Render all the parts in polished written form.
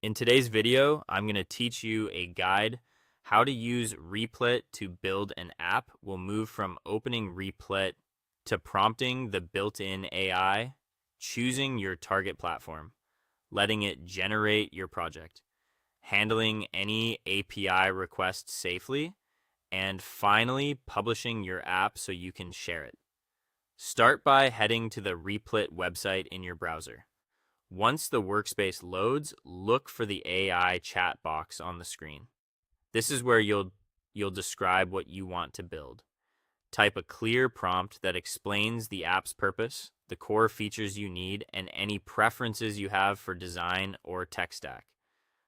In today's video, I'm going to teach you a guide how to use Replit to build an app. We'll move from opening Replit to prompting the built-in AI, choosing your target platform, letting it generate your project, handling any API requests safely, and finally publishing your app so you can share it. Start by heading to the Replit website in your browser. Once the workspace loads, look for the AI chat box on the screen. This is where you'll describe what you want to build. Type a clear prompt that explains the app's purpose, the core features you need, and any preferences you have for design or tech stack.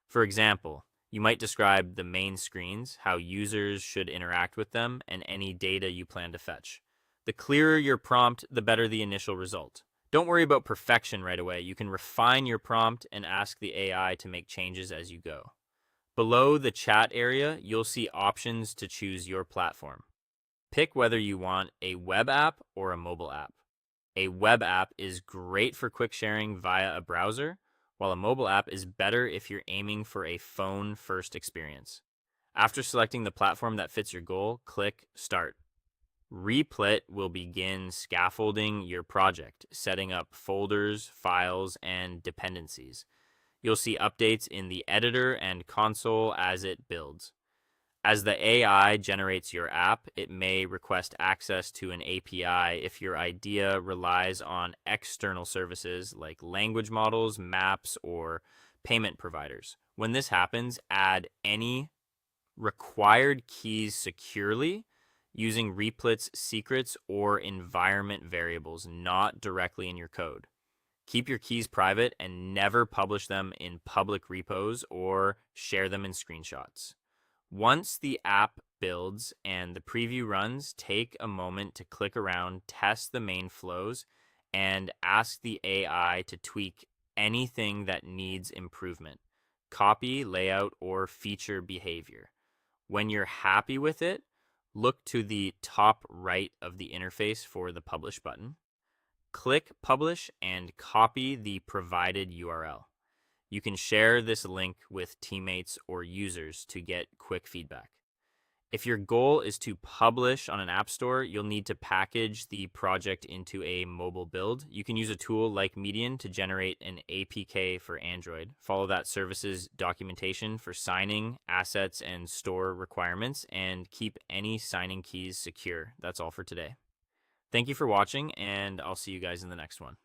For example, you might describe the main screens, how users should interact with them, and any data you plan to fetch. The clearer your prompt, the better the initial result. Don't worry about perfection right away. You can refine your prompt and ask the AI to make changes as you go. Below the chat area, you'll see options to choose your platform. Pick whether you want a web app or a mobile app. A web app is great for quick sharing via a browser, while a mobile app is better if you're aiming for a phone-first experience. After selecting the platform that fits your goal, click Start. Replit will begin scaffolding your project, setting up folders, files, and dependencies. You'll see updates in the editor and console as it builds. As the AI generates your app, it may request access to an API if your idea relies on external services like language models, maps, or payment providers. When this happens, add any required keys securely using Replit's secrets or environment variables, not directly in your code. Keep your keys private and never publish them in public repos or share them in screenshots. Once the app builds and the preview runs, take a moment to click around, test the main flows, and ask the AI to tweak anything that needs improvement, copy, layout, or feature behavior. When you're happy with it, look to the top right of the interface for the Publish button. Click Publish and copy the provided URL. You can share this link with teammates or users to get quick feedback. If your goal is to publish on an app store, you'll need to package the project into a mobile build. You can use a tool like Median to generate an APK for Android. Follow that service's documentation for signing, assets, and store requirements, and keep any signing keys secure. That's all for today. Thank you for watching, and I'll see you guys in the next one.